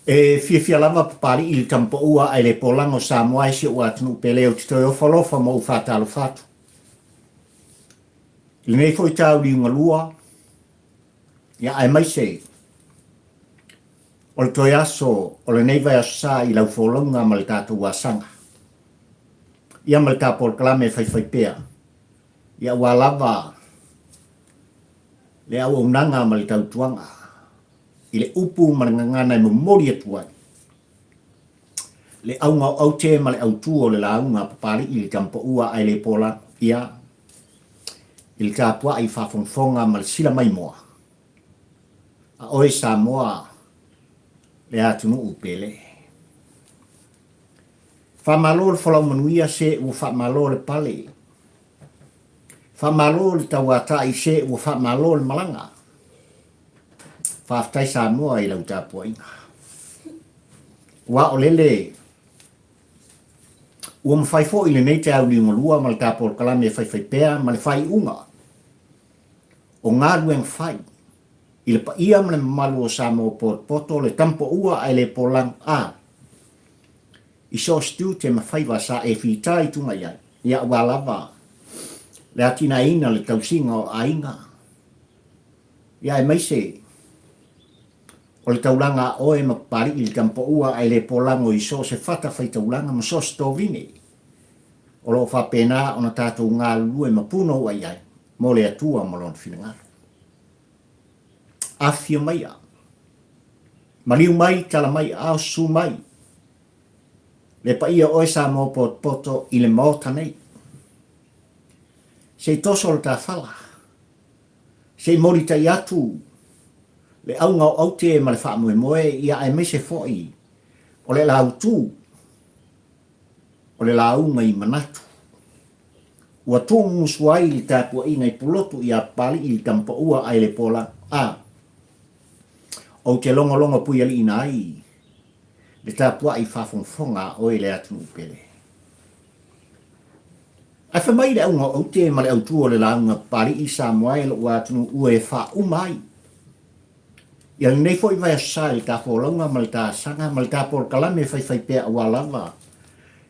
Fia lava papari i tampo ua ai le polango sa moai si ua tunu pele o tito o falofa mo fatalo fatu. Le nei foi tau li unga lua, ia ai mai se, o le toi aso, o le nei vai aso sa i lau folonga ma le tato ua sanga. Ia ma le tapo o klame fai pea, ia ua lava, le au unanga ma le tau tuanga, i le upu ma le ngangana i mori atuai. Le au ngau au te ma le au tuo le launga papari i le tampo ua ai le pola ia i le tāpua i whawhongwhonga ma le sila mai moa. A oe sa moa le atunu upele. Whamalo le whalau manuia se ua whamalo le pale. Whamalo le tauata i se ua whamalo le malanga. Whaftai sa moa i lau tāpua inga. Wa o lele ua mawhai fo i le nei te au li ungalua ma le tāpua kalame whai pea ma le whai unga. O ngā lueng whai. I le pa ia ma le malu o sa mo poto le tampo ua ai le polang a. I so stu te mawhai wa sa e whitai tunga iai. Ia ua lava. Le atina ina le tausinga o ainga. Ia e maise. O le taulanga oe mapari i le tampo ua ai le polango i so se fata whai taulanga ma so stovine. O lo whapena o na tātou ngā lue mapuno ua iai. Mo le atua mo lon whingaro. Afia mai a. Maliu mai, tala mai, au su mai. Le pa ia oe sa mo poto i le maota nei. Se toso le ta fala. Se mori tai atu. Le au ngau au te ma le wha moe ia ai me se foi. O le lau tu. O le lau ngai manatu. Ua tō musuai li tāpua i ngai pulotu i a pali i tampa ua ai le pola a. O te longa pui ali ina ai. Le tāpua i whawhongwhonga o le atu upele. Ai whamai le au ngau au te ma le au tua le launga pali i sa moai le ua tunu ue wha umai. Ia nei fo i vai asai le tāpua longa ma le tā sanga ma le tāpua kalame whai pea ua lava.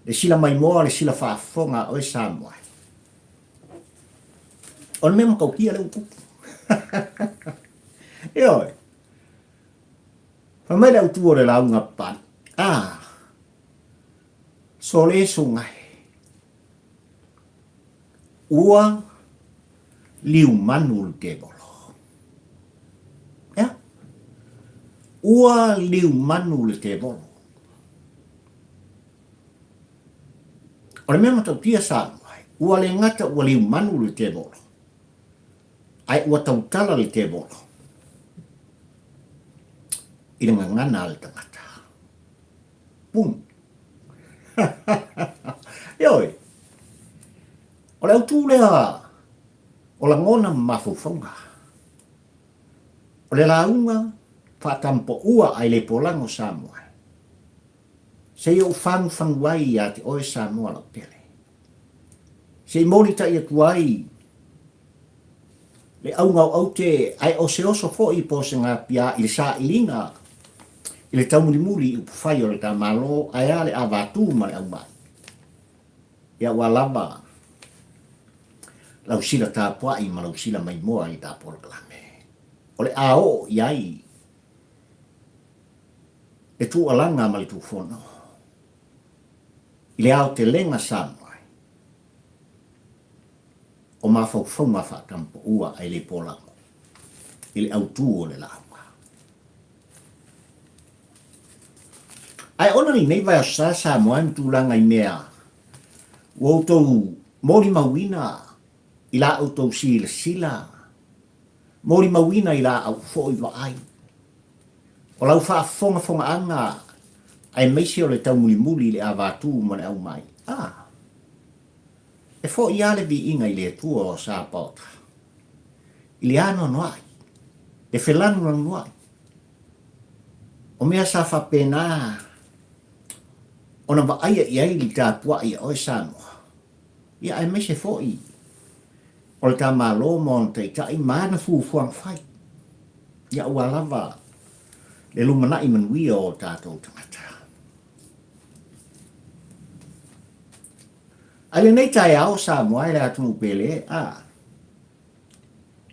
Le sila mai moa le sila whawhonga o sa moai. O le mea kau kia leu pupu. E oi. Whamai leu tua le launga pan. So le sungai. Ua Liu Manu le Devolo. Ya? Ua Liu Manu le Devolo. O le mea matau tia sa mai. Ua le ngata ua Liu Manu le Devolo. Ai ua tautala le Devolo. I le ngangana le tagata. Pum. Ioi. O le autu lea o la ngona mawhawhonga. O le launga whatampo ua ai le polango Samoa. Se o whangwhangwai a te oe Samoa la pele. Se morita i atuai le au ngau au te ai o se oso fo i po se ngā pia i le sa ilinga i le taumuli i upawhai o le ta malo ai ale a vātū ma le au mai. Ia ua lava lau sila tā puai ma lau sila mai moa i tā polo kalame. O le ao iai e tu alanga ma le tu fono. I le ao te lenga Samoa. O mawhauwhaunga whakampo ua ai le polango. I le autu o le launga. Ai ona ni nei vai a sa moa mtulanga i mea. Wautou mori mawina i la autou sila. Mori mawina i la au foi wa ai. O lau whaafonga anga ai meisi o le tau muli le avatu mo le au mai. E fo i ale vi inga i le tua o sa pauta. I le ano noai. E whelanu na noai. O mea sa whapena. O na waaia i ai li tā pua i oi Samoa. Ia ai mese fo i. O le tā malo mo te tai maana fuang whai. Ia ua lava. le lumana i manuia o tātou tangata. Ale nei tai ao sa moai le atu pele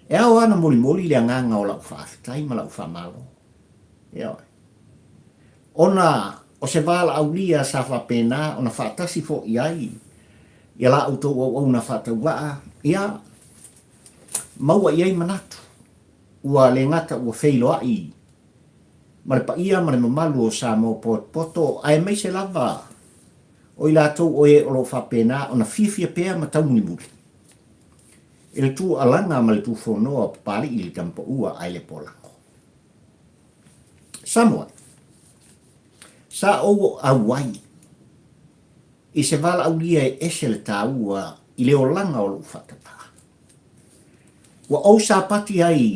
e au ana moli le nganga o lau whaafetai ma lau whamalo. Ona o se wala au lia sa whapena ona whaatasi fo iai. Ia la auto o na whaatau waa. Ia maua iai manatu. Ua le ngata ua wheiloa i. Mare pa ia mare mamalu o sa mo poto ai mai se lava. O i lātou o e o lo whapena o na whiwhia pēr ma tauni muri. E le tū alanga ma le tū whonoa pari i le tampa ua ai le polango. Samoa. Sa o au wai. I se wala au lia e ese le tā ua i le o langa o lo whatapa. Wa o sa pati ai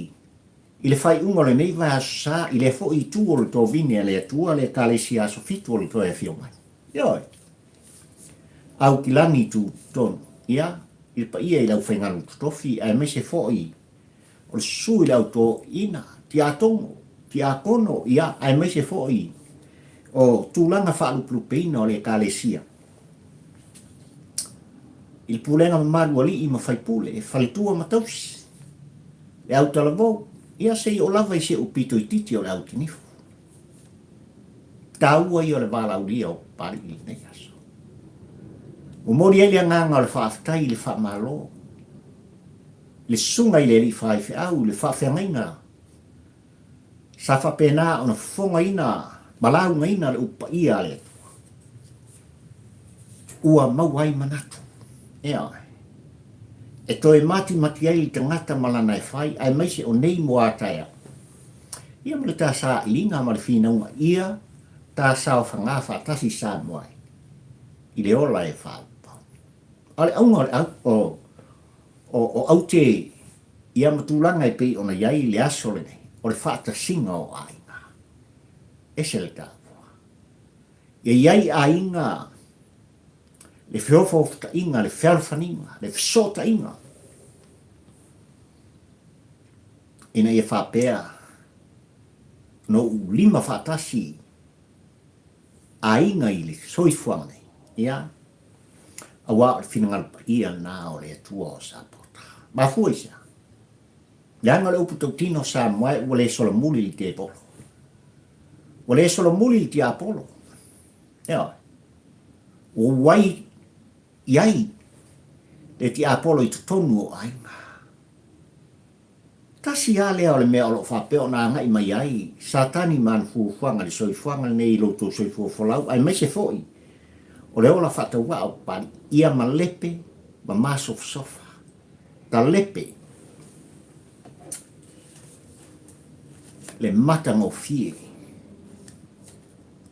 i le whai unga le nei vai sa i le fo i tū o le tō vine le atua le ka le si aso fitu o le tō e fio mai. Ioi. Au ki lani tu tonu, ia, i pa ia i lau whaingaru tutofi, ai me se fōi, o le sui lau tō ina, ti a tongo, ti a kono, ia, ai me se fōi, o tūlanga whaaluplupeina o le kālesia. Il pulenga mamaru ali i ma whaipule, e whalitua matausi. Le au talavou, ia se i o lava i se upito i titi o le au tinifu. Tāua i o le wala ulia o pari i nei aso. O mori ele nganga le whaafetai le whaamalo. Le sunga i le li whaife au, le whaafengaina. Sa whapena o na whonga ina, malaunga ina le upa ia le. Ua mauai manatu. Ea. E toi mati ai te ngata malana e whai, ai maise o nei moa taia. Ia mele tā sa ilinga ma le whinaunga ia, tā sa o whangawha tasi sa moai. I le ola e whau. Ale aunga o au te ia matulanga i pei ona iai le asole nei, o le whaata singa o ainga. Ese le tāpua. Ia iai ainga, le whiofofta inga, le whialfaninga, le whisota inga. Ina ia whapea, no lima whaatasi, ainga i le soifuanga nei. Ia, awa o whinangal pa ia nā o le atua o sa pota. Ma fuisa. Leanga le upu tautino sa mai ua le sola muli li te apolo. Ua le sola muli li te apolo. Ea. O wai iai le te apolo i tutonu o ainga. Tasi a lea o le mea o lo whapeo nā ngai mai ai. Sa tani man fuufuanga le soifuanga nei loto soifuafolau. Ai mai se foi. O le ola whatau o pari, ia ma lepe, ma masofa. Ta lepe, le matang o fie,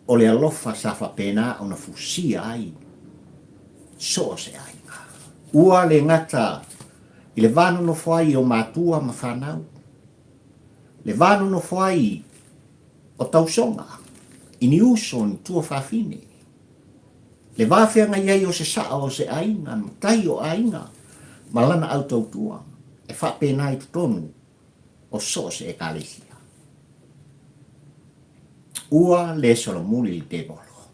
o le alofa sa whapena o na fusia ai, so se ai. Ua le ngata, i le vanu no whai o mātua ma whanau, le vanu no whai o tausonga, ini uso ni tua whawhine, le wāwhianga iai o se saa o se ainga, tai o ainga, malana au tautua, e whapena i tutonu, o so se e kālesia. Ua le Solomuli le Devolo.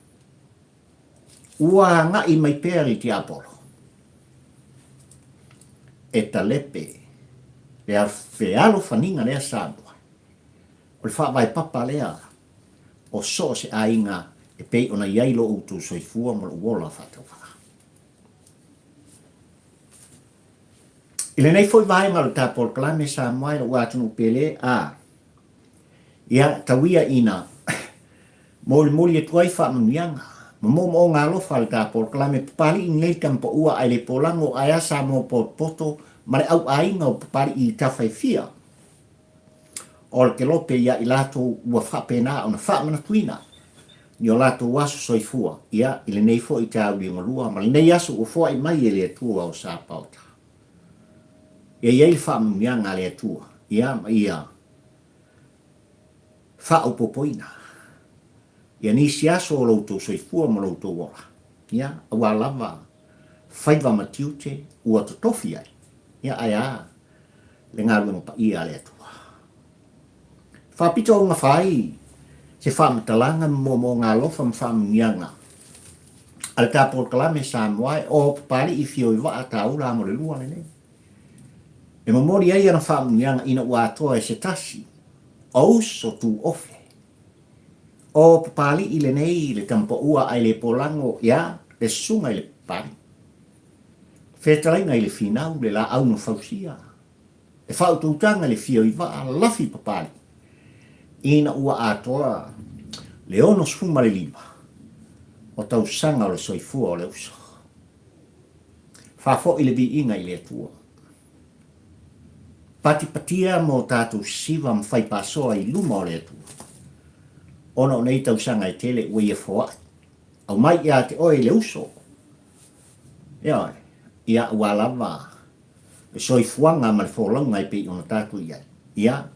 Ua nga i mai pēr i te apolo. E ta lepe, le ar whealo whaninga lea sāmua. O le whawai papa lea, o so se ainga, e pei ona iailo utu soifua mo uola whatawha. Ile nei foi vai ma le tāpol klame sa mai o atunu pele ia tawia ina moli e tuai wha manuianga. Mo ngā lofa le tāpol klame pali i nei tampa ua ai le polango ai asa mo poto ma le au ainga o pali i tawhai fia. O le ke lope ia i lato ua whapena o na whamana tuina. Ni o lato wasu soifua ia i le nei fo i tāu i ngalua ma le nei asu o fo i mai e le atua o sa pauta. Ia iei whamumianga le atua, ia ma ia whaupopoina. Ia nisi aso o lautou soifua ma lautou ora. Ia, awa lava, whaiva matiute, ua totofi ai. Ia ai le ngā runga pa ia le atua. Whapito o ngā whai, se whaamatalanga mo ngā lofa mwhamungianga. Al tāpor kalame Samoa o pali I whio I waa taura mo le lua le ne. E mamori ai ana whamungianga ina ua atoa e se tasi, aus o tu ofe. O pali I le nei le tampo ua ai le polango ia le sunga I le pali. Whetalainga I le finau le la au no fausia. E whaututanga le whio I waa lafi papali. Ina ua atoa le ono sfuma le lima. O tau sanga o le soifua o le uso. Whafo I le vi inga I le atua. Patipatia mo tātou siwa mwhai pasoa I luma o le atua. Ono nei tau sanga I tele ua ia foa. Au mai ia te oe le uso. Ia ua lava. E soifuanga ma le wholaunga I pei ona tātou ia. Ia.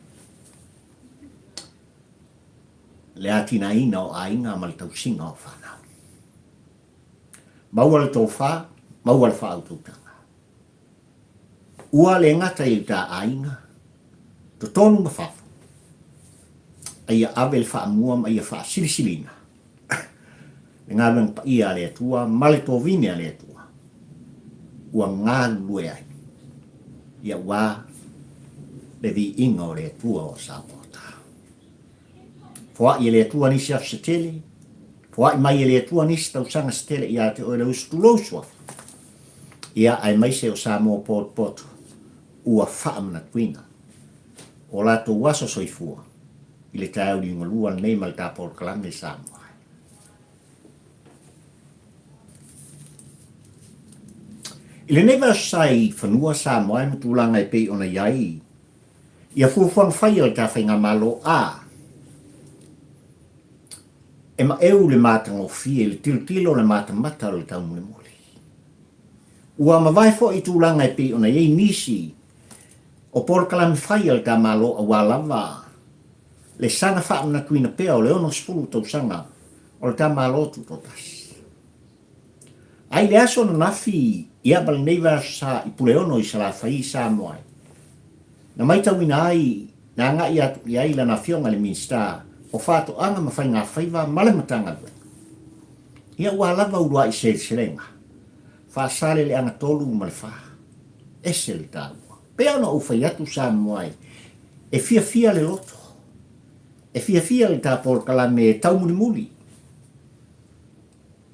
Le atina ina o ainga ma le tau singa o whanau. Maua le tō wha, maua le wha autautanga. Ua le ngata I tā ainga, to tonu ma whafu. Aia awe le wha mua ma ia wha silisilina. Le ngā wang pa ia le atua, ma le tō vine le atua. Ua ngā lue ai. Ia wā le vi inga o le atua o Samoa. Fua I le atua nisi af se tele, fua I mai le atua nisi tau sanga se tele ia te oile ustulo suafa. Ia ai mai se o Samoa pot ua whaamana tuina. O lato waso soifua, I le tau li ngolua nei mal tāpor kalange Samoa. I le neva sai whanua Samoa I mtulanga I pei ona iai, ia fufuang whai o ta whainga malo a. E ma eu le mātanga o fie, le tiltilo le mātamata o le tau mule mule. Ua ma vai fo I tūlanga I pei ona iei nisi, o por kalami whai o ta malo a walawa, le sanga whaamna tuina pea o le ono spulu tau sanga, o le ta malo tutotas. Ai le aso na nafi, ia bali neiva sa I pule ono I sala whai Samoa. Na mai tau ina ai, na nga I ai la na fionga le minsta, o whāto anga ma whai ngā whaiva male matanga dwe. Ia ua lava urua I selenga, whaasale le anga tolu ma le wha, ese le tāua. Pea ona uwhai atu Samoa e fia le loto, e fia le tāpor kalame tau muli muli.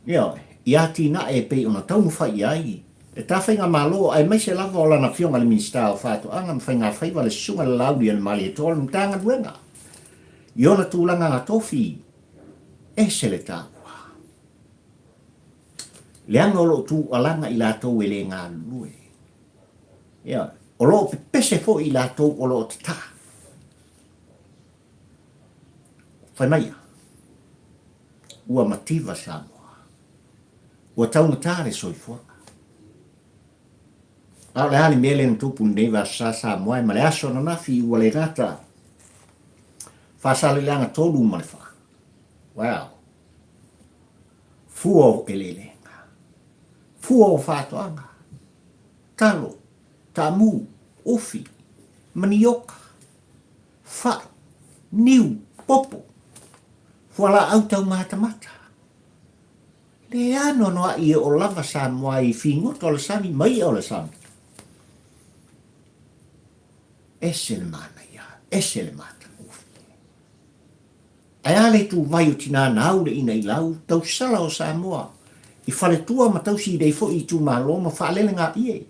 Ia tina e pei ona tau mwhai ai, e tā whainga malo ai mai se lava o lana fionga le minsta o whāto anga ma whainga whaiva le sunga le lauri le mali e tōle mtanga duenga. Iona tūlanga ngā tofi, e se le tāua. Le anga o lo tū alanga I lātou e le ngā lue. O lo pese fo I lātou o lo te tā. Whai maia. Ua mativa Samoa. Ua taunga tāre soifua. A le hali mele na tupu neva sa Samoa, ma le aso na nafi ua le rata. Whasale leanga tolu ma le wha. Wow. Fua o elelenga. Fua o whātoanga. Talo, tamu, ofi, manioka, wha, niu, popo. Fua la au tau mātamata. Le ano noa I o lava Samoa I whingot o le sami, mai o le sami. Ese le mana ia, ese le mata. Ai ale tu vai o tina nau le ina I lau, tau sala o Samoa. I whale tua ma tau si dei fo I tu malo ma whalele ngā ie.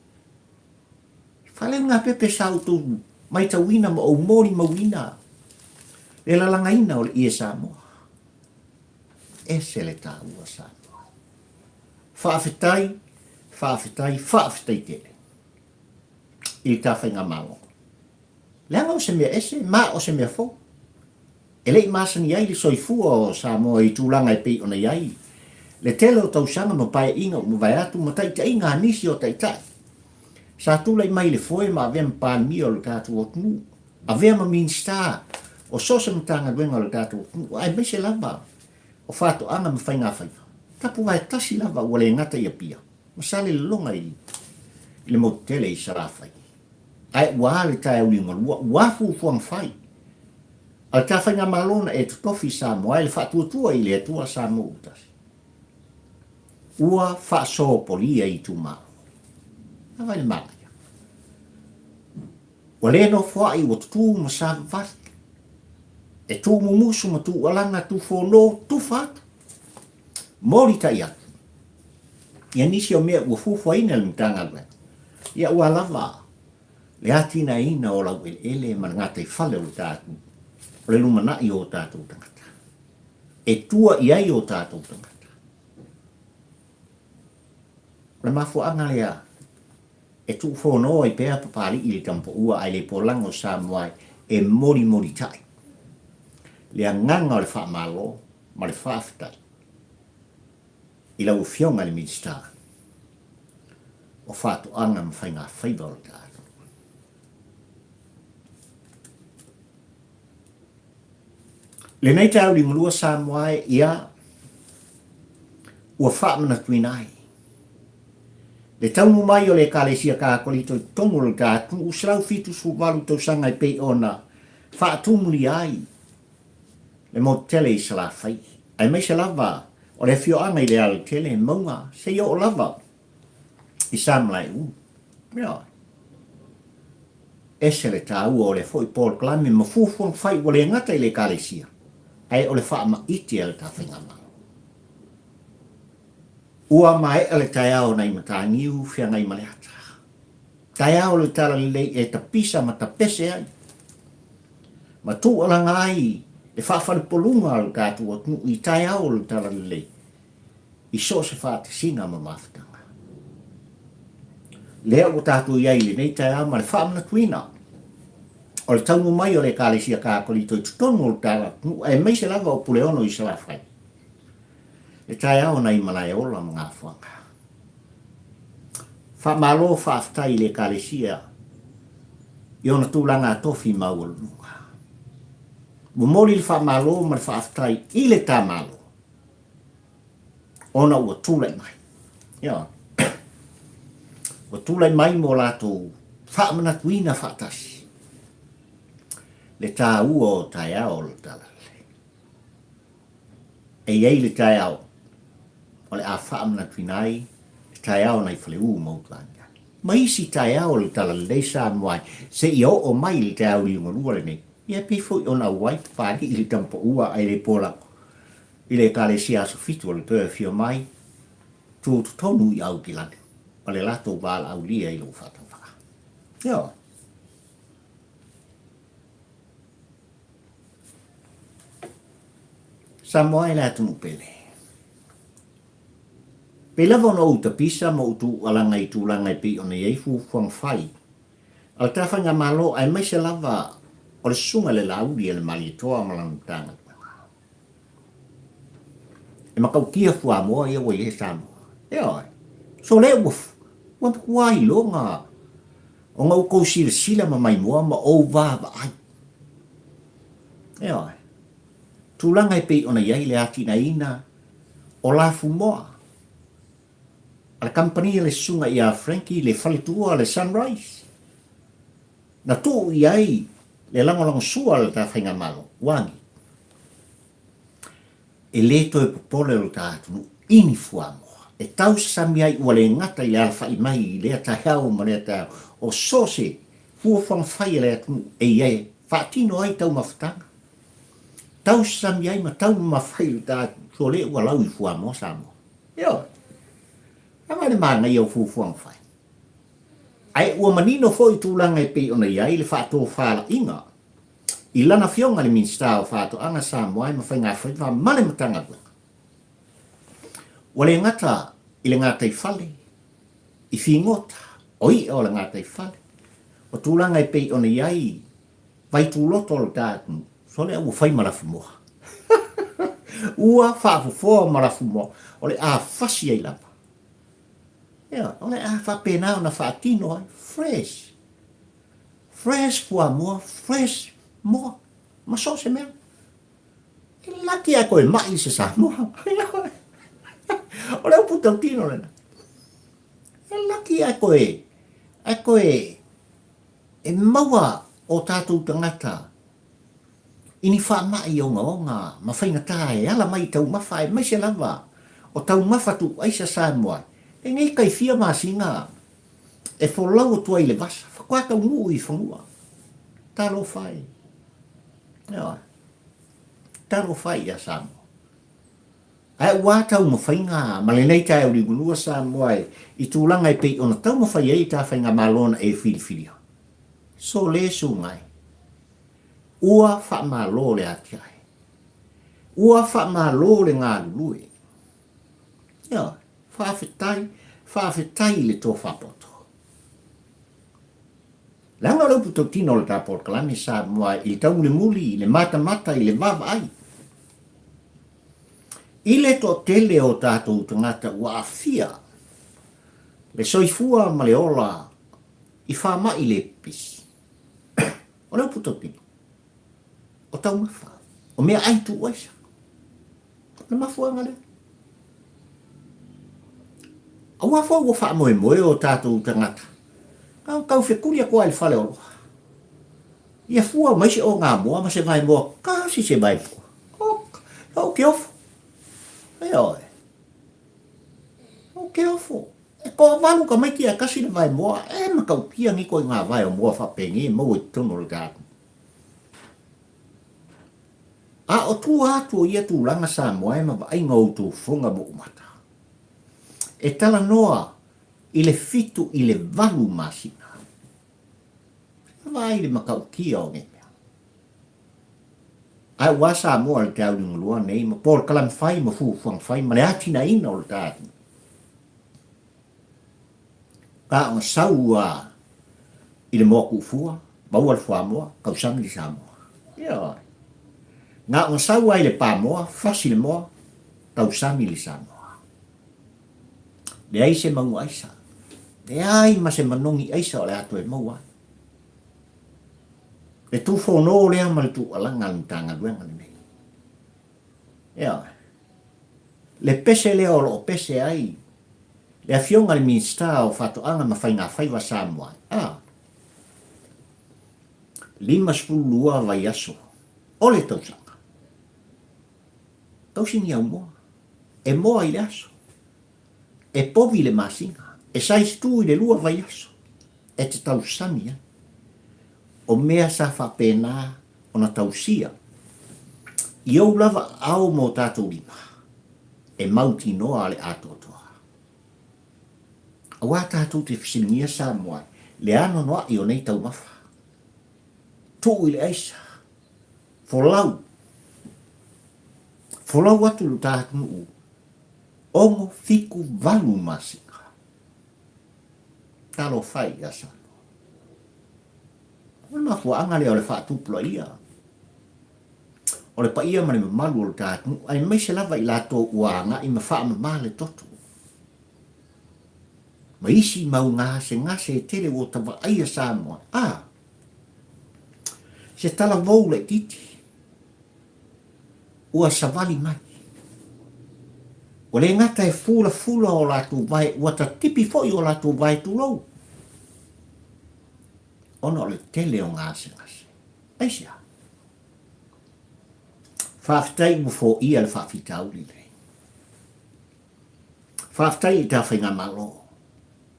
Whalele ngā pepe sau tu mai tau ina ma o mori ma wina. Le lalanga ina o le ie Samoa. Ese le tā ua Samoa. Whaafetai tele. I tā whainga malo. Leanga o se mea ese, ma o se mea fo. E lei masani ai le soifua o Samoa I tūlanga I pei ona iai. Le tele o tausanga ma pae inga o mwai atu ma tai tai ngā nisi o tai tai. Sa tūlai mai le foe ma avea mpāni o le tātu o tunu. Avea ma minsta o sosa mtanga duenga o le tātu o tunu. Ai mai se lava o whāto anga ma whainga whaiva. Tapu vai tasi lava ua le ngata ia pia. Masale le longa I le motele I sarafai. Ai ua le tae uli ngalua, ua fufuang whai. Al tawhainga malona e tutofi Samoa, le whatuatua i le atua Samoa utas. Ua whaasopolia i tu mao. Awai le maka. Wa le no fwa i watu ma sa vat. E tu mumusu ma tu alanga tu fono tu fat. Mori ta ia. Ia nisi o mea ua fufua ina le mtanga le. Ia ua lava. Le atina ina o lau ele ma ngata i whale o tātu. O le lumana i o tātu tangata. E tua i ai o tātu tangata. Le mafu anga lea. E tu fono i pēa papari i le tampo ua ai le polango Samoa e mori mori tai. Le nganga o le wha malo ma le whaafitai. I lau fionga le midista. O whātu anga ma whainga whaiva o tātu. Le nei tau li mulua Samoa ia ua whaamana tuinai. Le taunu mai o le kalesia ka kolito i tongo le tātu usrau fitu su walu tau sanga i pei ona whaatumuli ai. Le motele i sala whai. Ai mai se lava o le fio anga i le ale tele maunga se i o lava i samlai u. Mea. Ese le tau o le foi Paul Klami ma fufuang whai o le ngata i le kalesia. Ai o le whaama iti ale ta whinga ma. Ua mai ale taiao nei matangiu fia ngai maleata. Taiao le tala lei e ta pisa ma ta pese ai. Ma tu ala ngai e whaafale polunga al kātu o tunu i taiao le tala lei. I so se whaate singa ma mafutanga. Lea o tātu iai le nei taiao ma le whaamana tuina. O le taunu mai o le kālesia kākolito i tutonu o le tala e mai se lava o puleono i sala whai. E tai au nei malai ola mga whanga. Wha malo whaaftai le kālesia i ona tūlanga tofi mau o lunga. Mumori le wha malo ma le whaaftai i le tā malo. Ona ua tūlai mai. Ia. Ua tūlai mai mo lātou whaamana tuina whaatasi. Le tā ua o tai au le talale. E iei le tai au. O le a whaamana tuinai, le tai au nei whale uu mautanga. Ma isi tai au le talale sa mwai, se i o mai le tai au i ngonua le nei. Ia pifo i ona wai pāki i le tampo ua ai le polako. I le kāle si aso fitu o le pēr fio mai, tū tonu i au ki lane. Ma le lato bāla au lia i lo whatawha. Ia. Samoa e la tunu pele. Pe lava ona uta pisa mo utu alanga i tūlanga i pi ona iei fufuang whai. Al tawhanga malo ai mai se lava o le sunga le lauri e le mali toa malanutanga. E makau kia fua moa ia wai e Samoa. E oi. So le wuf. Wamp kuai longa. O ngau kou sila ma mai moa ma o vava ai. E oi. Tūlanga i pei ona iai le atina ina o lafu moa. Ala kampani le sunga i a Frankie le whalitua le Sunrise. Na tō iai le langolango sua le ta whainga malo, wangi. E le toi popole o tātunu ini fua moa. E tau sami ai ua le ngata i le alfa i mai i le atahau ma le atahau. O sose fua whang whai le atunu e iai whaatino ai tau mawhatanga. Tau sami ai ma tau mawhai ta so le ua lau i fua mo Samoa. Yo. Ama le mana i au fufuang whai. Ai ua manino fo i tūlanga i pei ona iai le whaato whala inga. I lana fionga le minsta o whaato anga Samoa ai ma whai ngā whai wha male matanga kua. Ua le ngata i le ngata i whale. I whingota. Oi o le ngata i whale. O tūlanga i pei ona iai vai tūloto o le tātunu. So le ua whai marafu moa. Ua whaafufoa marafu moa. O le a whasi ai lapa. Ia, o le a whapena o na whaatino ai. Fresh. Fresh pua moa. Fresh moa. Ma so se mea. E laki a koe mai se sa moa. O le uputa o tino lena. E laki a koe. A koe. E maua o tātou tangata. Ini wha mai o ngā, ma whainga tae, ala mai tau mawha e mai se lava, o tau mawha tu aisa Samoa. E ngai kai fia masinga, e wholau o tua i le vasa, whakuata ngu i whangua. Talo whai. Ia, talo whai a Samoa. Ai ua tau ma whainga, ma le nei tae o rigunua Samoa i tūlanga i pei ona tau ma whai ei ta whainga malona e whiriwhiria. So le su ngai. Ua wha malo le ati ai. Ua wha malo le ngā lului. Ia, whaafetai le tō whapoto. Langa rau puto tino le tāpor kalame Samoa i tau le muli, le mata i le vava ai. I le tō tele o tātou tangata ua awhia. Le soifua ma le ola i whama i le pisi. O rau puto tino. O tau mawha. O mea ai tu waisa. Na mawhua ngare. A wafo ua wha moe o tātou tangata. Kau whekuria koa i whale oloa. Ia fua mai se o ngā moa, ma se vai moa, kasi se vai moa. O ke ofo. E oe. O ke ofo. E koa walu ka mai kia kasi na vai moa, e ma kau pia ni koe ngā vai o moa whapengi, mau i tono le tātou. A o tu atu o ia tu langa Samoa e ma ai ngau tu whunga mo umata. E tala noa i le fitu i le valu masina. Vai le makau kia o ngepea. Ai wa Samoa le tau lua nei ma por kalam fai ma fuang fai ma le atina ina o le tātu. Ka o saua i le moku fua, baua le fua moa, kausami li Samoa. Ia. Ngā o saua i le pā moa, fasi le moa, tausami li Samoa. Le ai se mau aisa. Le ai ma se manongi aisa o le ato e mau ai. Le tu whono lea ma le tu alanga lintanga luenga le nei. Ea. Le pese lea o lo pese ai. Le afionga le minsta o whatoanga ma whainga whaiwa Samoa. Lima spulua vai aso. O le tausanga. Tausini au moa. E moa i le aso. E povi le masinga. E sais tu i le lua vai aso. E te tausami o mea sa whapena o na tausia. I au lava au mo tātou lima. E mauti noa le atotoa. Awa tātou te whisinia Samoa. Le ano noa i o nei tau mawha. Tu i le aisa. Folau. Folau atu lu tātou u. Ongo fiku valu masinga. Talo fai asa. Ona fuanga le o le whaatupula ia. O le pa ia mani malu o le tātu, ai mai se lava i lato uanga i ma wha ma le toto. Ma isi mau ngase e tere o tawa aia Samoa. Se tala vou le titi. Ua savali mai. O le ngata e fula o latu vai, ua ta tipi foi o latu vai tu rou. Ono le tele o ngase. Aisia. Whaftai mo fo ia le whawhitau li le. Whaftai i ta whainga malo.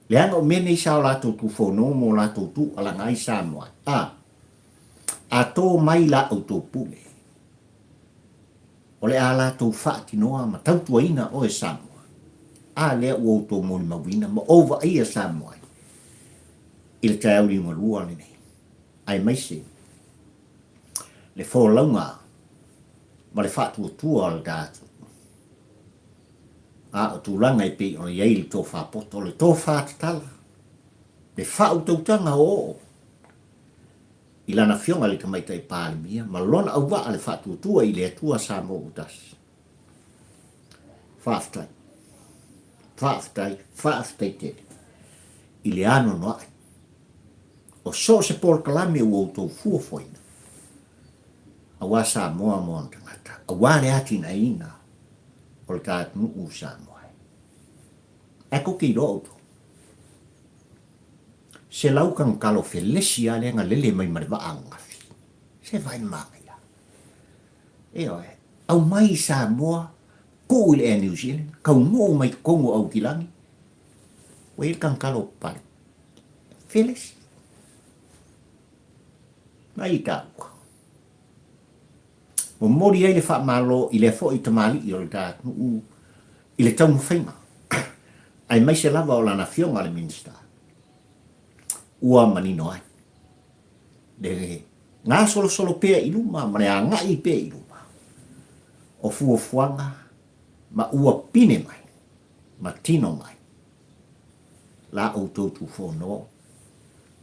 Le ano mene isa o lato tu whono mo lato tu alangai Samoa. A tō mai la au tō pule. O le a lato whaati noa ma tautua ina o e Samoa. A lea ua tō moni mawina ma ova ia Samoa. I le tai auri ma lua le nei. Ai mai se. Le wholaunga. Ma le whātua tua le dātu. O tūlanga i pei o iei le tō whāpoto, le tō whātatala. Le whāu tautanga o. I lana fionga le kamaita i pālimia, ma lona au waa le whātua tua i le atua Samoa utasi. Whāwhitai te. I le ano noai. O so se por kalame ua tō fuafoina. Awa Samoa mo ang tangata. Awa le atin a ina. O le tātu u Samoa. Eko ki roto. Se lau kang kalo felesi a le nga lele mai mariwa angafi. Se vai manga. au mai Samoa, ko ile New Zealand, kau ngo mai kongo au kilangi, wei kang kalo pare. Feles. Mai ka. O mori ai le fa malo i le fo i tamali i o le tā i le tau mwhainga. Ai mai se lava o lana fionga le minista. Ua manino ai. Le ngā solo pea i luma, ma le a ngai pea i luma. O fuanga, ma ua pine mai, ma tino mai. La au tautu whono,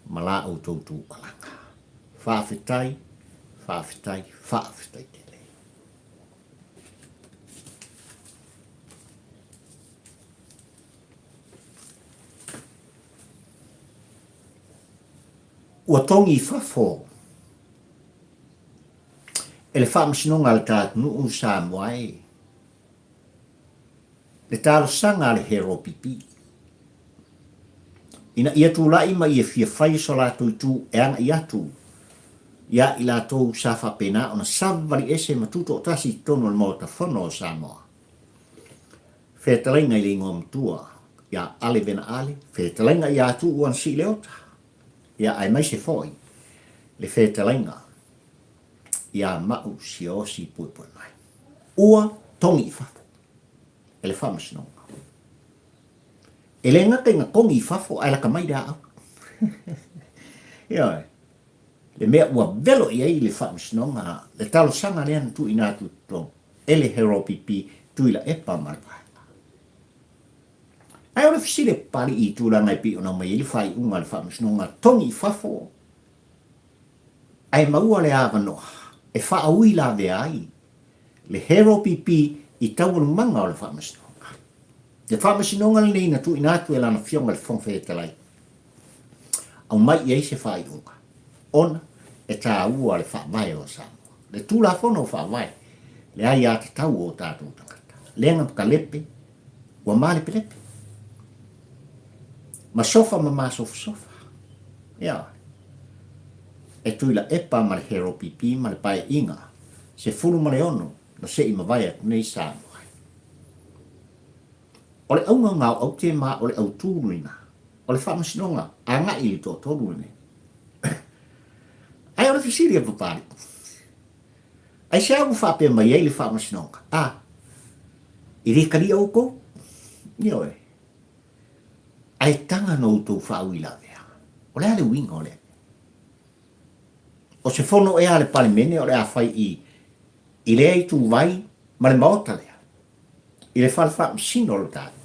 ma la au tautu alanga. Whaafetai te le. Ua tongi whafo. E le whaamasinonga le tātunu sa moai. Le tālo sanga le hero pipi. Ina ia tū lai ma ia fia whai so la tū e anga ia tū. Ia i la tō sa whapena ona savali ese matuto o tasi tono le mota whono o Samoa. Whetalainga i le ngom tua. Ia ale vena ale. Whetalainga ia tū uan si leota. Ia ai mai se foi. Le whetalainga. Ia mau si o si pui mai. Ua tongi whafo. E le whamasinonga. E le ngaka inga kongi whafo ai laka mai raa au. Ia le mea ua velo i ai le whamasinonga. Le talo sanga leana tu ina tu tong. E le hero pipi tu ila epa marpai. Ai ora fisile pari i tu langa i pi ona mai ili whai unga le whamasinonga. Tongi whafo. Ai maua le awa noa. E whaaui la vea ai. Le hero pipi i tauaru manga o le whamasinonga. Le whamasinonga le neina tu inatu e lana fionga le whongwhetalai. Au mai i eise whai unga. Ona e tā ua le whaamai o Samoa. Le tūla whono o whaamai. Le ai a te tau o tātou tangata. Lenga paka lepe. Ua male lepe. Ma sofa ma sofa. Ia. E tuila epa ma le hero pipi ma le pae inga. Se fulu ma le ono. No se ima vai atu nei Samoa. O le aunga ngau au te maa o le au tūruina. O le whamasinonga. A ngā ili tō tōruine. Ai o le fisiri a papari. Ai se au whapea mai ei le whamasinonga. I re kari au ko? Nio e. Ai tanga no tō whaaui la vea. O le ale winga o le. O se whono e ale pale mene o le a whai i le ai tū vai ma le maota lea. I le whamasino le tātu.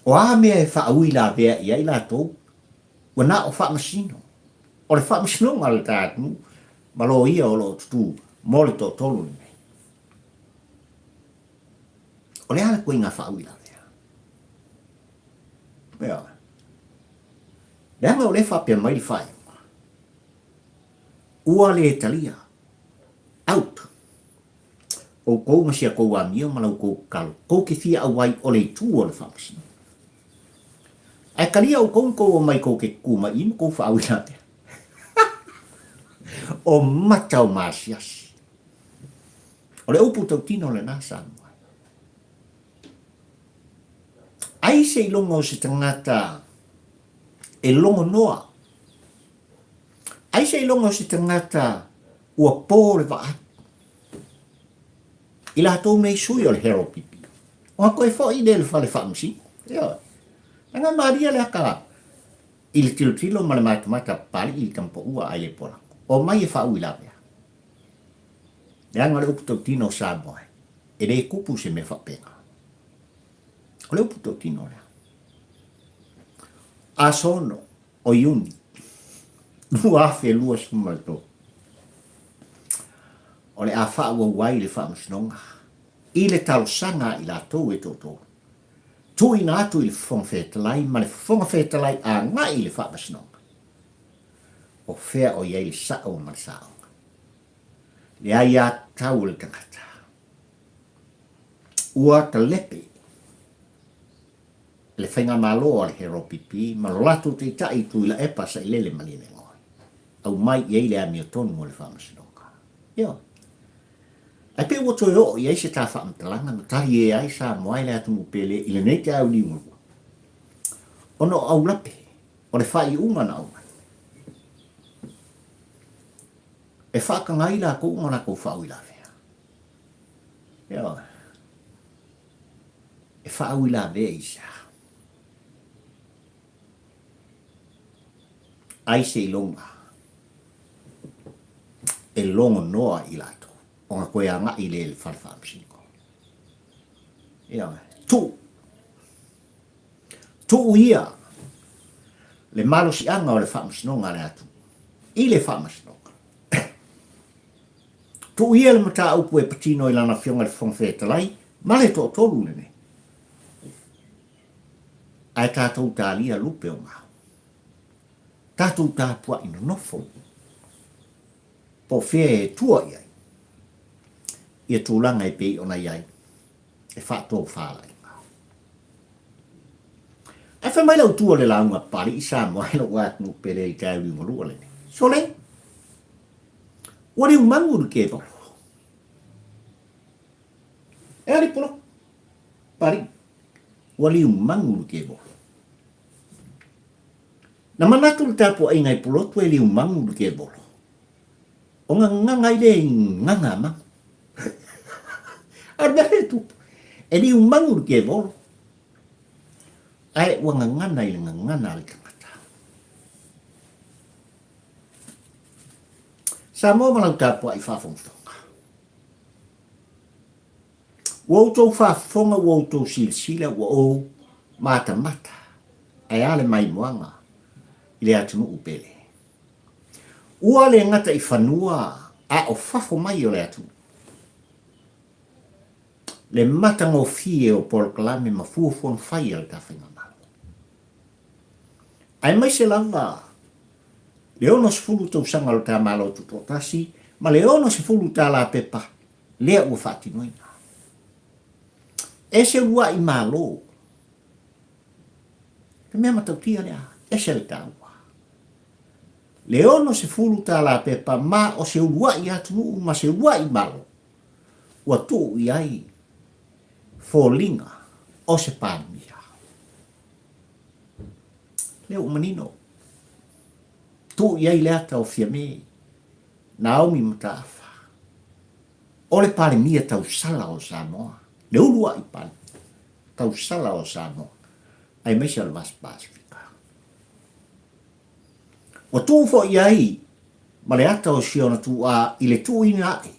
O a mea e whaaui la vea i ai la tō. Ua nā o whamasino. O le whamasinonga le tātu. Ma lo ia o lo tutu mo le tō tolu ni mei. O le ale koe ngā whaaui la vea. Mea. Le anga o le whapea mai li whai. Ua le talia. Out. O kou masia kou a mio malau kou kalo. Kou ke fia awai o le tū o le whamasino. Ai kalia o kou mai kou ke kuma inu kou whaaui la vea. O matau masias. O le upu tau tino le nasa anua. Ai se ilongo se tangata e longo noa. Ai se ilongo se tangata ua pō le vaat. Ila tō mei sui o le hero pipi. O hako e fo i le whale whamsi. Anga maria le haka. I le tilo ma le matamata pali i kampo ua ai le pola. O mai e whaui la mea. Le anga le upu tau tino Samoa. E le kupu se me whapenga. O le upu tau tino lea. A sono o iuni. Lua afe lua sumalto. O le a whaua wai le whamasinonga. I le talo sanga i la tau e toto. Tui na atu i le whongwhetalai, ma le whongwhetalai a ngā i le whamasinonga. O whea o iei sa o marsaonga. Le ai a tau le tangata. Ua ta lepe. Le whainga malo o le hero pipi, ma lo latu te tai tu ila epa sa ilele maline ngoi. Au mai iei le a miotonu o le whamasinonga. Ia. Ai pe woto e o, ia se ta wha amtalanga, na tahi e ai sa moai lea tumu pele, ile nei te au liu ngurua. Ono au lape, o le whai unga na au. E whaka ngai la ko unga na ko whau i la vea. Ia. E whau i la vea isa. Ai se ilonga. E longo noa i lato. O nga koe anga i le whalwha amsinko. Ia. Tu ia. Le malo si anga o le whamasnonga le atu. I le whamasnonga. Tu ia le mata upu e patino i lana fionga le whongwhetalai. Ma le to tolu nene. Ai tātou tālia lupe o ngā. Tātou tāpua ina nofo. Po whea e tua iai. Ia tūlanga e pei ona iai. E whātou whālai. Ai wha mai lau tua le launga pari i sā moa ilo wāt mu pere i tāu i ngorua le. So le. Wari umanguru ke bolo. E ali polo. Pari. Wali umanguru ke bolo. Na manatu le tapo ai ngai polo tu e li umanguru ke bolo. O nga ngai le nganga mang. Arbele tu. E li umanguru ke bolo. Ai wanga ngana i ngana le kamata. Sa mo malang tapo ai whawhongwhonga. Wautou whawhonga wautou silsila wa o mata mata. Ai ale mai moanga. I le atu mu upele. Ua le ngata i whanua a o whafo mai o le atu. Le mata ngō fie o polkalame ma fuafuang whai al ta whinga malo. Ai mai se lava. Le ono se fulu tau sanga lo ta malo tu totasi, ma le ono se fulu ta la pepa. Lea ua whati noina. E se ua i malo. Te mea matautia lea. E se le ta ua. Le ono se fulu ta la pepa ma o se ua i atu ma se ua i malo. Ua tu i ai. Fōlinga o se pāmia. Leo manino. Tu iai lea tau fia me. Naomi mataafa. O le pāmia tau sala o Samoa. Le ulua i pāmia. Tau sala o Samoa. Ai meisa le vas Pasifika. O tu fo iai. Ma le ata o siona tu a i le tu ina ai.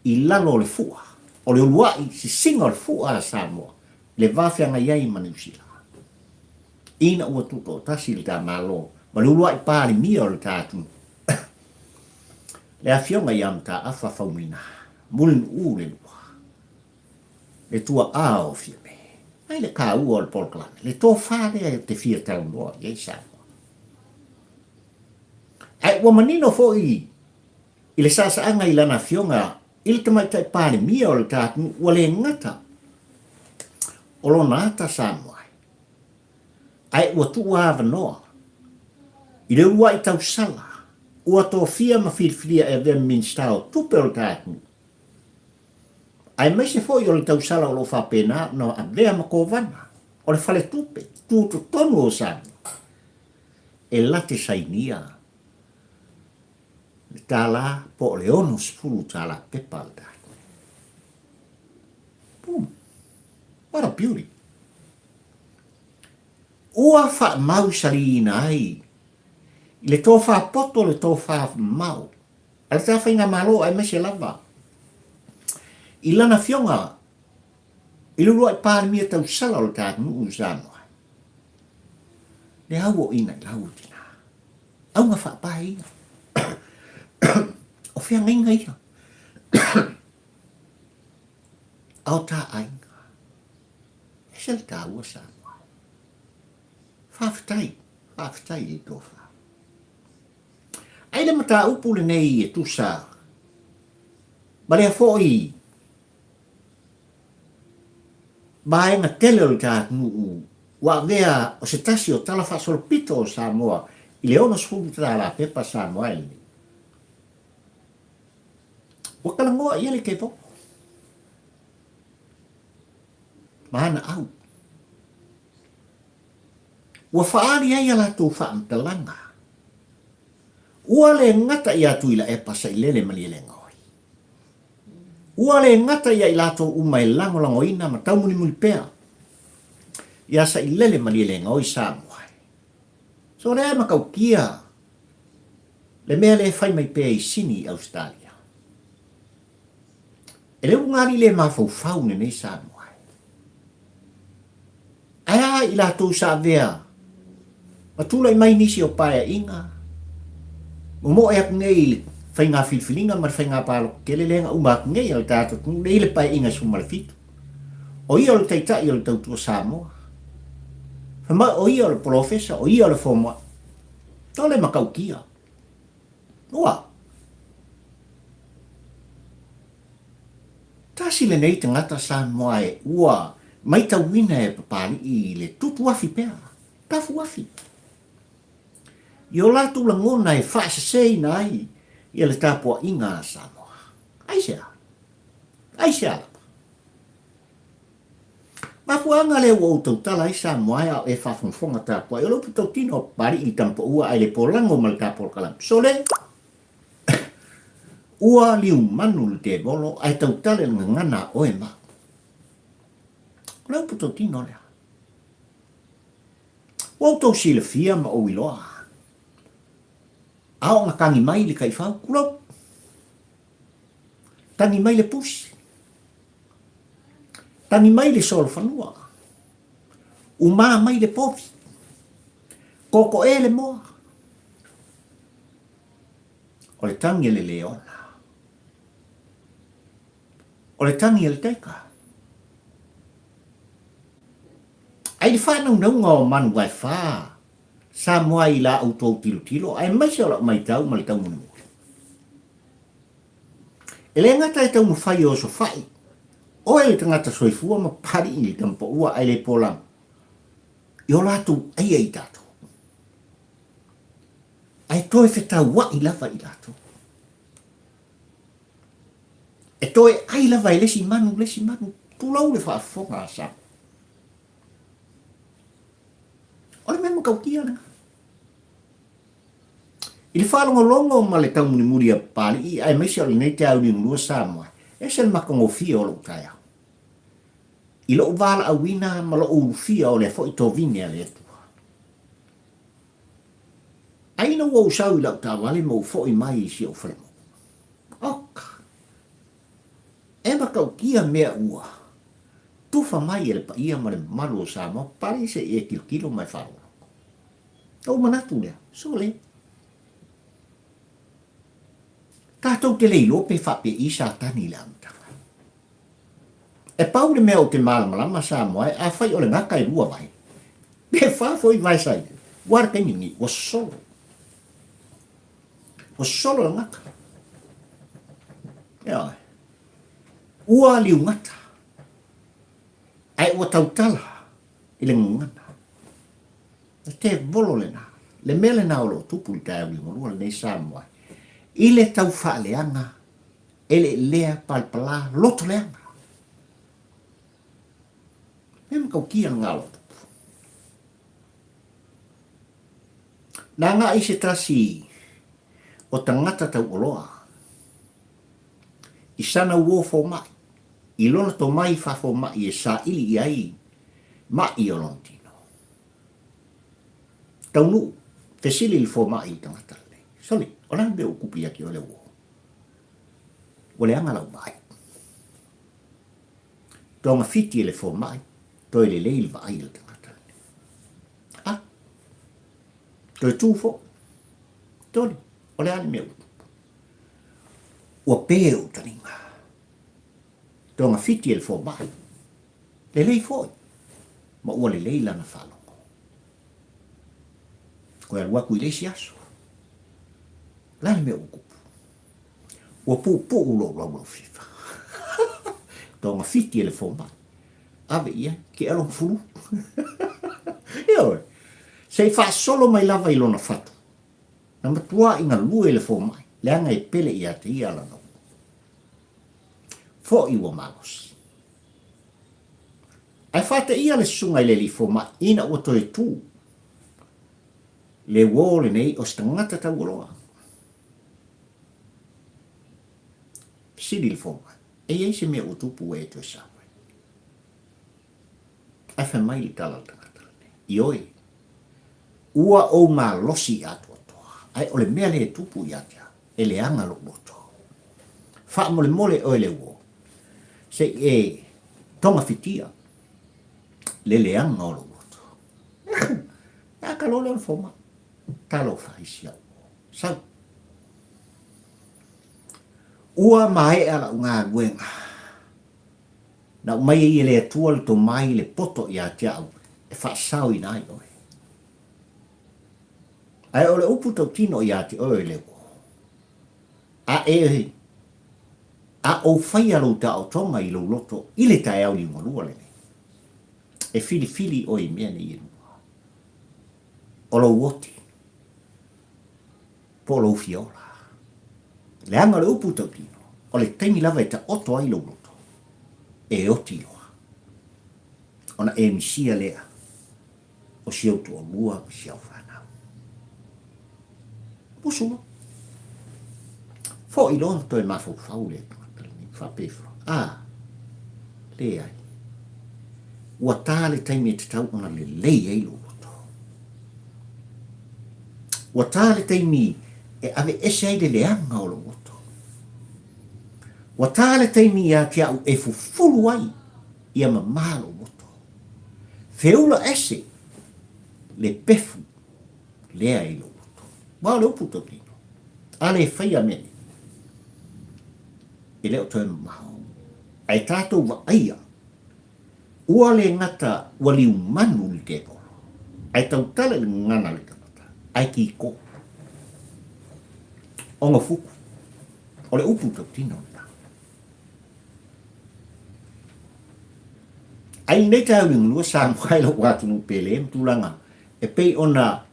I lalo le fua. O le uluai si singa o le fua a Samoa. Le vawhianga iai manusila. Ina ua tuto tasi le tā malo. Ma le uluai pāli mia o le tātu. Le awhionga iam tā awha whaumina. Mulin u le lua. Le tua a o fia me. Ai le kā ua o le polkalame. Le tō whārea te fia tau noa. Iei Samoa. Ai ua manino fo i. I le sāsaanga i lana whionga. Ile tamai tai pāne mia o le tātu ua le ngata. O lo nāta Samoa. Ai ua tu ava noa. I le ua i tau sala. Ua tō fia ma whirwhiria e vea minsta o tupe o le tātu. Ai mai se foi o le tau sala o lo whapena no a vea ma kōwana. O le whale tupe. Tūtu tonu o Samoa. E late sainia. Le tala po le ono spulu tala pepa le tātu. Boom. What a beauty. Ua wha mau sari ina ai. I le tō wha poto le tō wha mau. A le tā whainga malo ai mese lava. I lana whionga. I lurua i pāri mia tau sala o le tātu nuu Samoa. Le hau o ina i lau tina. Au nga wha pae ina. O whia ngai ngai ia. Au tā ainga. E se le tā ua Samoa. Whawhitai. Whawhitai i tō wha. Ai le mata upu le nei e tusa. Ma lea fōi. Baenga tele o le tātu nuu. Wa vea o se tasi o tala whasolpito o Samoa. I le ono sfulu tā la pepa Samoa ili. Ua kalangoa ia le kepo. Mana au. Ua whaari ai ala tō whaamtalanga. Ua le ngata ia tuila e pasa i lele mali le ngoi. Ua le ngata ia i lato umai lango lango ina ma tau muni muli pea. Ia sa i lele mali le ngoi sa mwai. So rea makau kia. Le mea le whai mai pea i Sydney, Australia. E leu ngari le mawhau ne nei sa mwai. Aya i lato sa vea. Matula i mai nisi o paia inga. Umo e ak ngei whai ngā whilwhilinga mar whai ngā pālo kele lenga umak ngei al tātou nei le paia inga sumal fitu. O ia le taitai o le tautua Samoa. Hama o ia le profesa, o ia le forma. Tole makau kia. Ua. Tasi le nei tangata Samoa e ua mai tau wina e papali i le tutu wafi pea. Tafu wafi. Yo latu la ngona e whaasasei na ai i le tāpua inga Samoa. Aisea. Aisea lapa. Mapuanga le ua tautala i Samoa e whawhongwhonga tāpua. E lopu tau tino pari i tampo ua ai le polango mal tāpua kalam. So le, ua Liu Manu le Devolo ai tautale ngana oe ma. Lopu tau tino lea. Wau tau sile fia ma o iloa. Ao nga kangi mai le kai whau, kulau. Tangi mai le pusi. Tangi mai le sol whanua. Uma mai le povi. Koko e le moa. O le tangi le leona. O le tangi le teika. Ai le whanau nau ngā o manu wai whaa. Samoa i la auto tilo ai mai se ola mai tau mai tau munu. Ele ngata e tau mu fai o so fai. O e tangata soifua ma pari i tampo ua ai le polam. I o latu ai ai tato. Ai toe whetau wa i lava i lato. E toe ai lava i lesi manu. Tulau le whaafonga sa. O le memo kau kia nga. I le whalongolongo ma le tau muri a pali i ai meisi o le nei te au ni ngulua Samoa. E se le makongo fia o lo utaya. I lo uvala a wina ma lo ufia o le fo i tovine a le atua. Aina ua usau i lau tawale mo fo i mai i si o whalemo. Oka. E makau kia mea ua. Tufa mai e le pa ia ma le malu o Samoa pari se e kilo mai whalongo. Tau manatu lea. So le. Tātou te leilo pe whape i sa tani le amtaka. E pau le mea o te malamalama Samoa a whai o le ngaka e rua vai. Pe whafoi vai sai. Wara kai mingi, was solo. Was solo le ngaka. Ea. Ua liu ngata. Ai ua tautala. I le ngana. E te volo le na. Le mele na o lo tupu i kai au le nei Samoa. I le tau whaaleanga, ele lea palpala, loto leanga. Mema kau kia ngā loto. Nā ngā i se trasi o tangata tau oloa. I sana uo fo mai. I lona to mai fa fo mai e sa ili i ai. Mai o lontino. Tau nu, fesili il fo mai i tangata. Soli, o lang be ukupi aki o le uo. O le anga lau mai. Tonga fiti le fo mai, to le leil va ai le tangata. Ah, to e tūfo. Toli, o le ane me utu. Ua pē utaringa. Tonga fiti le fo mai. Le lei foi. Ma ua le leila na whalongo. Koe alua kui leisi aso. Lani me ukupu. Ua pū ulo lau fifa. Tonga fiti ele fo mai. Ave ia, ke along fulu. Ia oe. Sei wha solo mai lava i lona fatu. Na matua inga lua ele fo mai. Leanga e pele ia te ia lana. fo i ua malos. Ai whate ia le sunga i le lifo ma ina ua toe tū. Le wō le nei o stangata tau oloa. Siri le fonga. E ei se mea utupu e to sa. Ai fa mai li tala tangata. I oi. Ua o ma losi atu atoa. Ai ole mea le tupu i atia. E le anga lo moto. Fa mole mole o le wo. Se e tonga fitia. Le anga o lo moto. Ya ka lo le foma. Talo fa isia. Sa. Ua mai ala ngā guenga. Na mai i le atua le to mai le poto i atia au. E fa sao i nai oi. Ai ole upu tau tino i ati oi le wo. A e a o fai alo ta o tonga i lo loto i le tae au li ngolua le. E fili fili oi mea ni iru. O lo woti. Po lo fiola. Le anga le upu tau tino. O le taimi lava e ta oto ai lo loto. E oti loa. Ona e misia lea. O siau tu o mua o siau whanau. Pusuma. Fo i lon to e mafo fau le. Fa pefo. Le ai. Ua tā le taimi e te tau ona le lei ei lo loto. Ua tā le taimi e ave ese ai le leanga o lo loto. Ua tā le taimi ia tia au e fufulu ai ia mamalo loto. Feula ese le pefu lea ei lo loto. Wao le upu tokino. Ale e whaia mene. E leo toi mamao. Ai tātou wa aia. Ua le ngata ua Liu Manu le Devolo. Ai tautala le ngana le tagata. Ai ki ko. Onga fuku. O le upu tau tino na. Ai nei tau ni nglua sa mwai lo watu nu pele mtulanga. E pei ona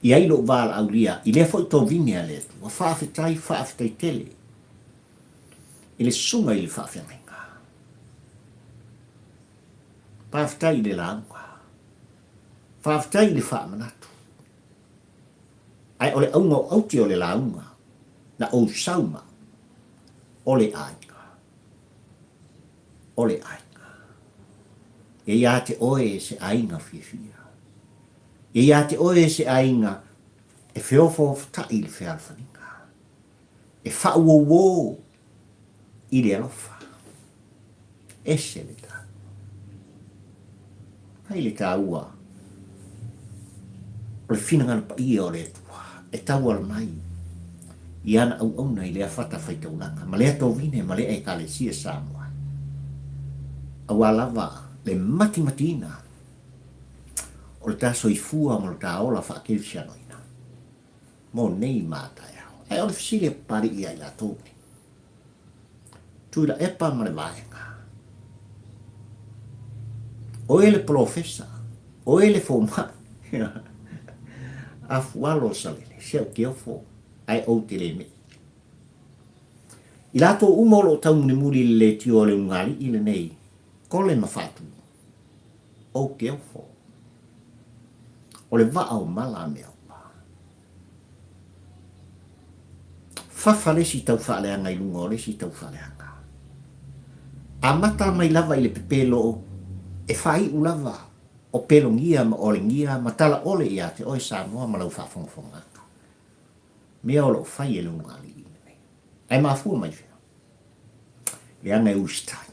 i ai lo wala au lia. I le fo i tō vini a le tu. Wa whaafetai tele. I le sunga i le whaafetai. Whaafetai le launga. Whaafetai le whaamanatu. Ai ole aunga o auti o le launga. Na o sauma. Ole ainga. Ole ainga. E ia te oe se ainga fia. E ia te oe se ainga. E whiofo tai le whialwhaninga. E whauowo. I le alofa. Ese le ta. Hai le tā ua. O le whina pa ia o le tua. E tau ala mai. I ana au auna i lea whata whaitaunanga. Ma lea tō vine, ma lea e ka le sia Samoa. Awa lava le mati ina. O le tā soifua mo le tā ola whaakewsiano ina. Mo nei mātai au. Ai o le fisile pari ia i la tōni. Tui la epa ma le vaenga. O ele profesa, o ele foma. A fualo salele, seu que eu for, ai o teleme. I lato umolo tau ni muri le tio le ngali ile nei, kole mafatu. O que eu for. O le va au mala mea pa. Fafale si tau faleanga i lunga, ole si tau faleanga. A mata mai lava ile pepelo e fai ulava o pelongia ma olengia ma tala ole ia te oi Samoa ma lau whafonga atu. Mea o lo fai e lunga ali ine. Ai mafua mai whia. E anga e usitai.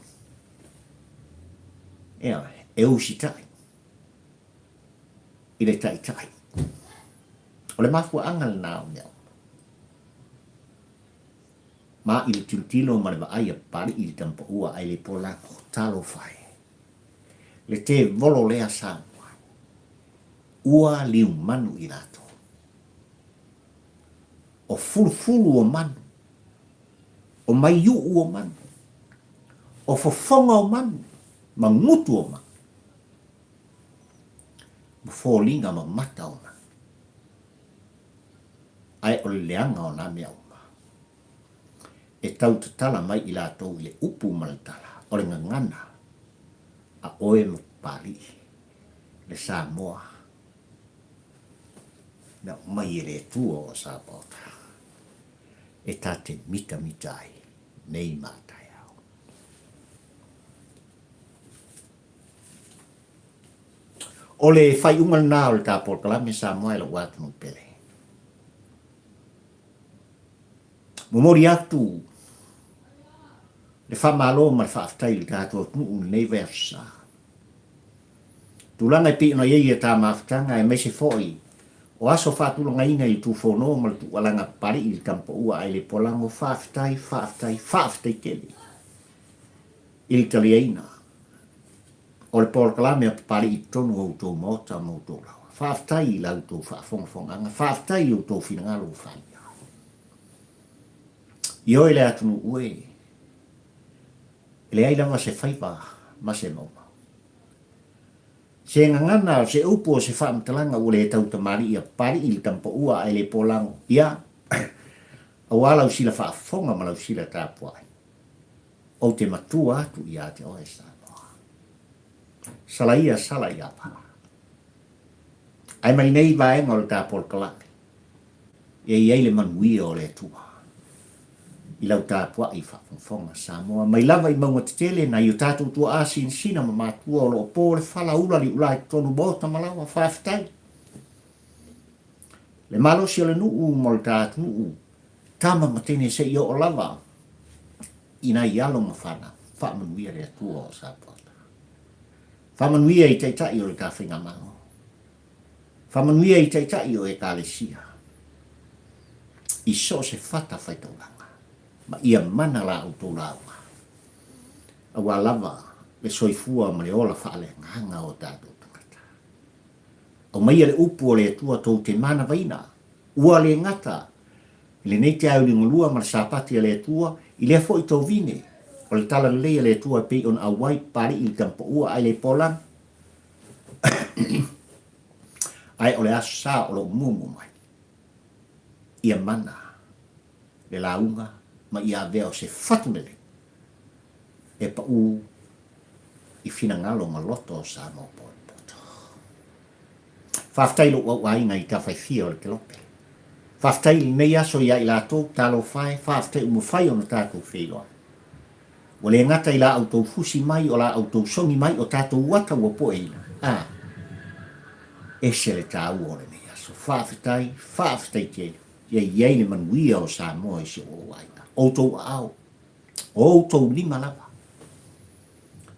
E usitai. I le tai. O le mafua anga le nao mea. Ma i le tiltilo ma le va aia pari i le tampa ua ai le polako talo fai. Le te volo lea Samoa. Ua Liu Manu i lato. O fulfulu o manu. O maiu o manu. O fofonga o manu. Ma ngutu o manu. Ma fōlinga ma mata o manu. Ai o le leanga o nā mea o manu. e tautala mai i lātou i le upu malatala, o le ngangana, a oe mo pali, le Samoa, na mai e le tua o Samoa, e tā te mita ai, nei mātai au. O le whai ungal nā o le tāpol kalame Samoa e la wātunu pele. Momori atu, le whamalo ma le whaaftai le tātua tunu nei versa. Tulanga i pina iei e tā maafutanga e mese foi, o aso whaatulanga ina i tu whono ma le tu walanga pari i kampo ua ai le polango whaaftai keli. I le tali eina. O le pol kalame a pari i tonu o tō mota mo tō lawa. Whaaftai i lau tō whaafonga, whaaftai i o tō whinangalo whani. Io le atunu ue. Le ai lava se whaipa, ma se mauma. Se ngangana se upo se whaamtalanga ule e tauta mari ia pari i tampo ua ai le polango. Ia, au lau sila whaafonga ma lau sila tāpuai. O te matua atu ia te oe Samoa. Salaia sala ia pa. Ai mai nei vaenga o le tāpol kalame. Ia le manuia o le tua. I lau tāpua i whafonga Samoa. Mai lava i maunga te tele na i o tātou tua asin sina ma mātua o lo po le whala ula li ulai tonu bota malawa whaafitai. Le malo si o le nuu mo le tātou nuu. Tama matene se i o lava. Ina i alo ma whana. Whaamanuia le atua o Samoa. Whaamanuia i teitai o le kāwhinga mango. Whaamanuia i teitai o e kālesia. I so se whata whaitauranga. Ma ia mana la o tō launga. Awa lava le soifua ma le ola whaale nganga o tātou tangata. O mai le upu o le atua tō te mana vaina. Ua le ngata. Le nei te au ringolua ma le sapati le atua. I le fo i tō vine. O le tala lea le atua pei on awai pari i kampo ua ai le polang. Ai o le aso sa o lo mumu mai. Ia mana. Le launga. Ma ia veo se fatunele. E pa u i finangalo ma loto o Samoa poto. Whaftai lo wa inga i tawhai fia o le kelope. Whaftai nei aso ia i la tō talo whai, whaftai umu whai o na tātou whiloa. O le ngata i la autou fusi mai o la autou songi mai o tātou wata ua po eina. E se le tāu o le nei aso. Whaftai ke. Ia le manuia o Samoa i se o waina. Outou au, outou lima lava.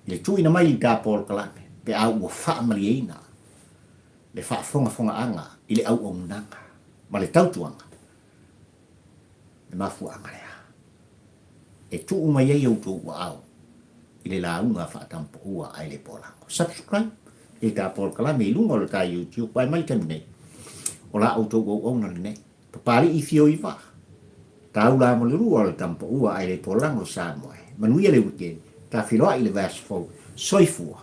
Le tuina mai i tāpol kalame, pe au ua whaamali eina. Le whaafonga anga, i le au o nanga, ma le tautuanga. Le mafu anga lea. E tuu mai ei outou ua au, i le launga whaatampo ua ai le polango. Subscribe, i tāpol kalame, i lunga o le tā YouTube, pai mai tanu nei. O la outou au au na le nei. Papali i fio i wha. Tau la mo le rua le tampo ua ai le polango Samoa. Manuia le weekend, ta whiloa i le verse 4, soifua,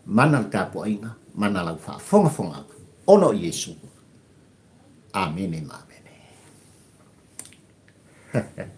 mana le tapo ainga, mana lau wha, fonga, ono i Yesu. Amen e mamene.